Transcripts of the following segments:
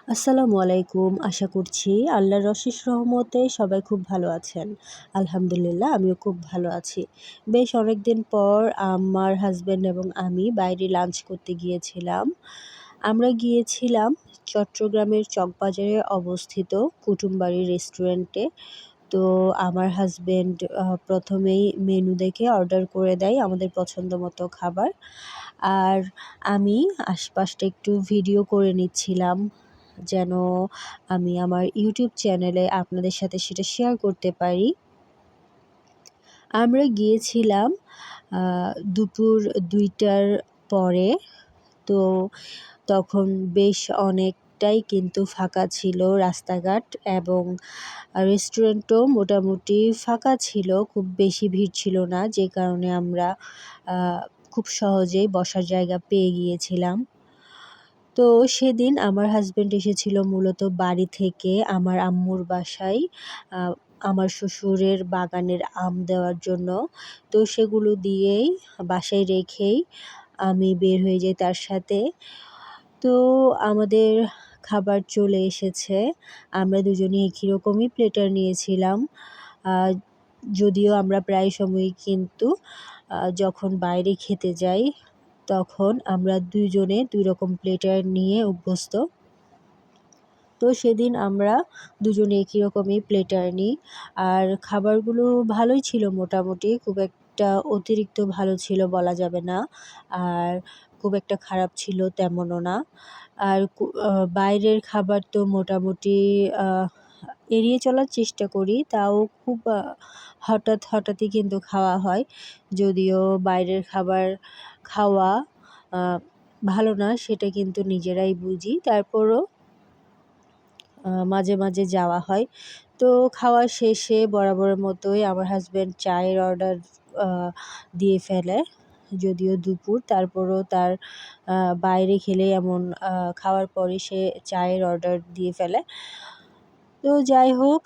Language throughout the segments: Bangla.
আসসালামু আলাইকুম। আশা করছি আল্লাহর অশেষ রহমতে সবাই খুব ভালো আছেন। আলহামদুলিল্লাহ আমিও খুব ভালো আছি। বেশ অনেকদিন পর আমার হাসব্যান্ড এবং আমি বাইরে লাঞ্চ করতে গিয়েছিলাম। আমরা গিয়েছিলাম চট্টগ্রামের চকবাজারে অবস্থিত কুটুমবাড়ি রেস্টুরেন্টে। তো আমার হাসব্যান্ড প্রথমেই মেনু দেখে অর্ডার করে দেয় আমাদের পছন্দমতো খাবার। আর আমি আশপাশটা একটু ভিডিও করে নিচ্ছিলাম, যেন আমি আমার ইউটিউব চ্যানেলে আপনাদের সাথে সেটা শেয়ার করতে পারি। আমরা গিয়েছিলাম দুপুর ২টার পরে। তো তখন বেশ অনেকটাই কিন্তু ফাঁকা ছিল রাস্তাঘাট, এবং রেস্টুরেন্টও মোটামুটি ফাঁকা ছিল, খুব বেশি ভিড় ছিল না, যে কারণে আমরা খুব সহজেই বসার জায়গা পেয়ে গিয়েছিলাম। তো সেদিন আমার হাসব্যান্ড এসেছিল মূলত বাড়ি থেকে আমার আম্মুর বাসায় আ আমার শ্বশুরের বাগানের আম দেওয়ার জন্য। তো সেগুলো দিয়েই বাসায় রেখেই আমি বের হয়ে যাই তার সাথে। তো আমাদের খাবার চলে এসেছে। আমরা দুজনেই একই রকমই প্লেটার নিয়েছিলাম। আ যদিও আমরা প্রায় সময়ই কিন্তু যখন বাইরে খেতে যাই, তখন আমরা দুজনে ২ রকম প্লেটার নিয়ে অভ্যস্ত। তো সেদিন আমরা দুজনে একই রকমই প্লেটার নিই। আর খাবারগুলো ভালোই ছিল মোটামুটি, খুব একটা অতিরিক্ত ভালো ছিল বলা যাবে না। আর খুব একটা খারাপ ছিল তেমনও না। আর বাইরের খাবার তো মোটামুটি আ এড়িয়ে চলার চেষ্টা করি। তাও খুব হঠাৎই কিন্তু খাওয়া হয়। যদিও বাইরের খাবার খাওয়া আ ভালো না সেটা কিন্তু নিজেরাই বুঝি। তারপরও মাঝে মাঝে যাওয়া হয়। তো খাওয়া শেষে বরাবরের মতোই আমার হাসব্যান্ড চায়ের অর্ডার আ দিয়ে ফেলে। যদিও দুপুর, তারপরও তার বাইরে খেলে এমন খাওয়ার পরে সে চায়ের অর্ডার দিয়ে ফেলে। তো যাই হোক,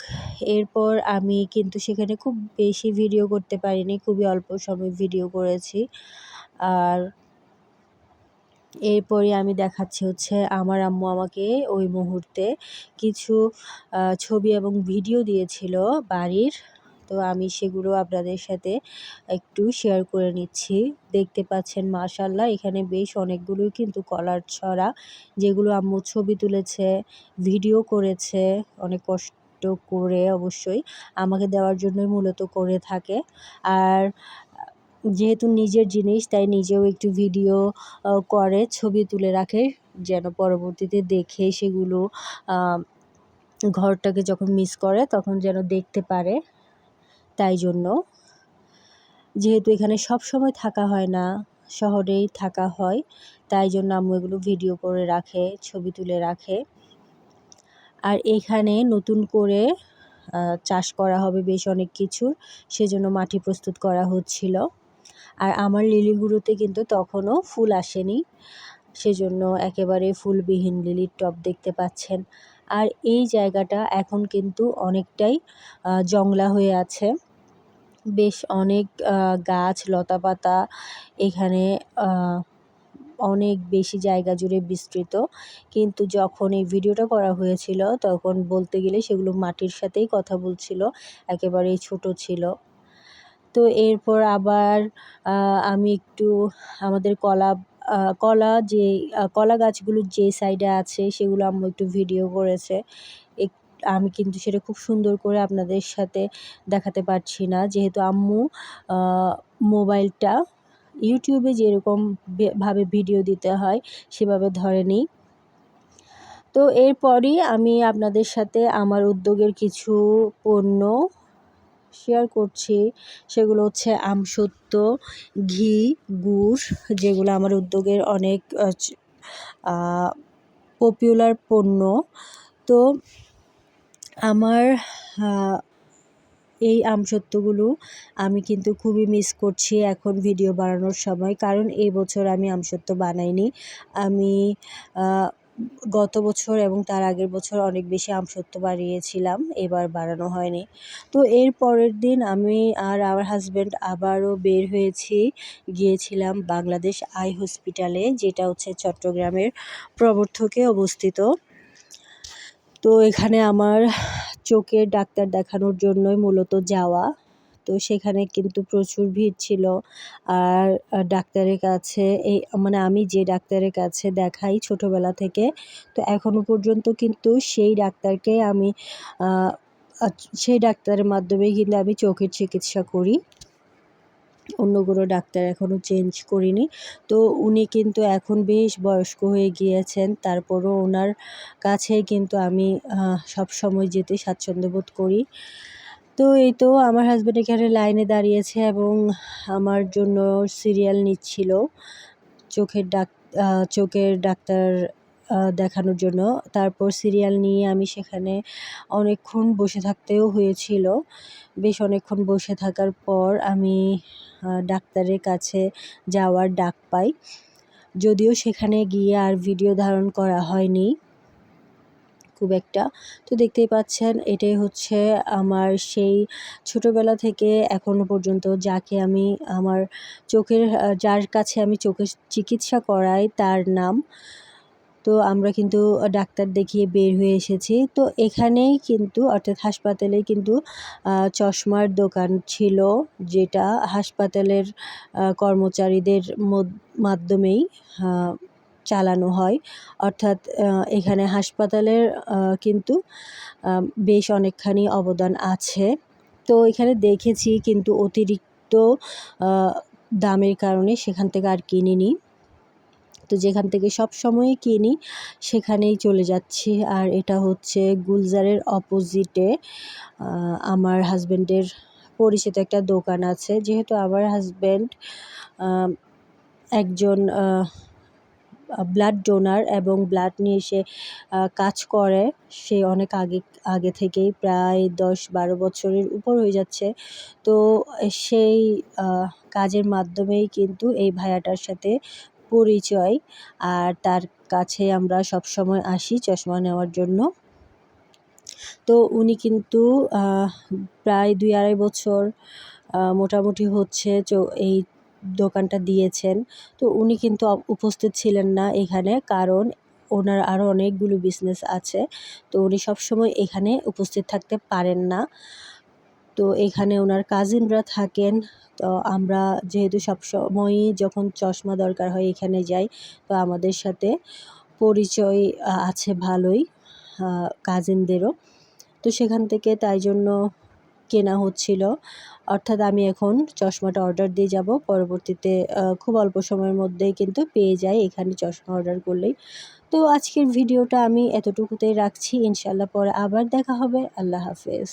এরপর আমি কিন্তু সেখানে খুব বেশি ভিডিও করতে পারিনি। খুবই অল্প সময় ভিডিও করেছি। আর এরপরে আমি দেখাচ্ছি হচ্ছে আমার আম্মু আমাকে ওই মুহূর্তে কিছু ছবি এবং ভিডিও দিয়েছিল বাড়ির। তো আমি সেগুলো আপনাদের সাথে একটু শেয়ার করে নিচ্ছি। দেখতে পাচ্ছেন মাশাআল্লাহ এখানে বেশ অনেকগুলোই কিন্তু কলার ছড়া, যেগুলো আম্মু ছবি তুলেছে, ভিডিও করেছে অনেক কষ্ট করে অবশ্যই। আমাকে দেওয়ার জন্যই মূলত করে থাকে। আর যেহেতু নিজের জিনিস তাই নিজেও একটু ভিডিও করে ছবি তুলে রাখে, যেন পরবর্তীতে দেখে সেগুলো আ ঘরটাকে যখন মিস করে তখন যেন দেখতে পারে। তাই জন্য, যেহেতু এখানে সবসময় থাকা হয় না, শহরেই থাকা হয়, তাই জন্য আম্মু এগুলো ভিডিও করে রাখে, ছবি তুলে রাখে। আর এখানে নতুন করে চাষ করা হবে বেশ অনেক কিছুর, সেজন্য মাটি প্রস্তুত করা হচ্ছিল। আর আমার লিলিগুলোতে কিন্তু তখনও ফুল আসেনি, সেজন্য একেবারে ফুলবিহীন লিলির টব দেখতে পাচ্ছেন। আর এই জায়গাটা এখন কিন্তু অনেকটাই জংলা হয়ে আছে। বেশ অনেক গাছ লতাপাতা এখানে অনেক বেশি জায়গা জুড়ে বিস্তৃত। কিন্তু যখন এই ভিডিওটা করা হয়েছিল তখন বলতে গেলে সেগুলো মাটির সাথেই কথা বলছিল, একেবারেই ছোট ছিল। তো এরপর আবার আমি একটু আমাদের কলা গাছগুলো যে সাইডে আছে সেগুলো আম্মু একটু ভিডিও করেছে। এক আমি কিন্তু সেটা খুব সুন্দর করে আপনাদের সাথে দেখাতে পারছি না, যেহেতু আম্মু আ মোবাইলটা ইউটিউবে যেরকম ভাবে ভিডিও দিতে হয় সেভাবে ধরেনি। তো এরপরই আমি আপনাদের সাথে আমার উদ্যোগের কিছু পণ্য শেয়ার করছি। সেগুলো হচ্ছে আমসত্ত্ব, ঘি, গুড়, যেগুলো আমার উদ্যোগের অনেক আ পপুলার পণ্য। তো আমার আ এই আমসত্ত্বগুলো আমি কিন্তু খুবই মিস করছি এখন ভিডিও বানানোর সময়। কারণ এই বছর আমি আমসত্ত্ব বানাইনি। আমি আ গত বছর এবং তার আগের বছর অনেক বেশি আমসত্ত্ব বানিয়েছিলাম, এবার বানানো হয়নি। তো এর পরের দিন আমি আর আমার হাসব্যান্ড আবারও বের হয়েছি। গিয়েছিলাম বাংলাদেশ আই হসপিটালে, যেটা হচ্ছে চট্টগ্রামের প্রবর্তকে অবস্থিত। তো এখানে আমার চোখের ডাক্তার দেখানোর জন্যই মূলত যাওয়া। তো সেখানে কিন্তু প্রচুর ভিড় ছিল। আর ডাক্তারের কাছে মানে আমি যে ডাক্তারের কাছে দেখাই ছোটোবেলা থেকে, তো এখনো পর্যন্ত কিন্তু সেই ডাক্তারকে আমি আ আ সেই ডাক্তারের মাধ্যমেই কিন্তু আমি চোখের চিকিৎসা করি। অন্য কোনো ডাক্তার এখনও চেঞ্জ করিনি। তো উনি কিন্তু এখন বেশ বয়স্ক হয়ে গিয়েছেন। তারপরও ওনার কাছেই কিন্তু আমি সবসময় যেতে স্বাচ্ছন্দ্য বোধ করি। তো এই তো আমার হাসব্যান্ড এখানে লাইনে দাঁড়িয়েছে এবং আমার জন্য সিরিয়াল নিচ্ছিল চোখের ডাক্তার দেখানোর জন্য। তারপর সিরিয়াল নিয়ে আমি সেখানে অনেকক্ষণ বসে থাকতেও হয়েছিল। বেশ অনেকক্ষণ বসে থাকার পর আমি ডাক্তারের কাছে যাওয়ার ডাক পাই। যদিও সেখানে গিয়ে আর ভিডিও ধারণ করা হয়নি খুব একটা। তো দেখতেই পাচ্ছেন এটাই হচ্ছে আমার সেই ছোটোবেলা থেকে এখনো পর্যন্ত যাকে আমি আমার যার কাছে আমি চোখের চিকিৎসা করাই তার নাম। তো আমরা কিন্তু ডাক্তার দেখিয়ে বের হয়ে এসেছি। তো এখানেই কিন্তু অর্থাৎ হাসপাতালেই কিন্তু চশমার দোকান ছিল, যেটা হাসপাতালের কর্মচারীদের মাধ্যমেই আ চালানো হয়। অর্থাৎ এখানে হাসপাতালের কিন্তু বেশ অনেকখানি অবদান আছে। তো এখানে দেখেছি কিন্তু অতিরিক্ত আ দামের কারণে সেখান থেকে আর কিনিনি। তো যেখান থেকে সবসময়ই কিনি সেখানেই চলে যাচ্ছি। আর এটা হচ্ছে গুলজারের অপোজিটে আমার হাসব্যান্ডের পরিচিত একটা দোকান আছে। যেহেতু আমার হাসব্যান্ড একজন ব্লাড ডোনার এবং ব্লাড নিয়ে সে কাজ করে। সে অনেক আগে থেকেই প্রায় ১০-১২ বছরের উপর হয়ে যাচ্ছে। তো সেই কাজের মাধ্যমেই কিন্তু এই ভাইয়াটার সাথে পরিচয়। আর তার কাছে আমরা সবসময় আসি চশমা নেওয়ার জন্য। তো উনি কিন্তু প্রায় ২-২.৫ বছর মোটামুটি হচ্ছে এই দোকানটা দিয়েছেন। তো উনি কিন্তু উপস্থিত ছিলেন না এখানে, কারণ ওনার আরও অনেকগুলো বিজনেস আছে। তো উনি সবসময় এখানে উপস্থিত থাকতে পারেন না। তো এখানে ওনার কাজিনরা থাকেন। তো আমরা যেহেতু সবসময়ই যখন চশমা দরকার হয় এখানে যাই। তো আমাদের সাথে পরিচয় আছে ভালোই কাজিনদেরও। তো সেখান থেকে তাই জন্য কেনা হচ্ছিল। অর্থাৎ আমি এখন চশমাটা অর্ডার দিয়ে যাব। পরবর্তীতে খুব অল্প সময়ের মধ্যেই কিন্তু পেয়ে যাই এখানে চশমা অর্ডার করলেই। তো আজকের ভিডিওটা আমি এতটুকুতেই রাখছি। ইনশাআল্লাহ পরে আবার দেখা হবে। আল্লাহ হাফেজ।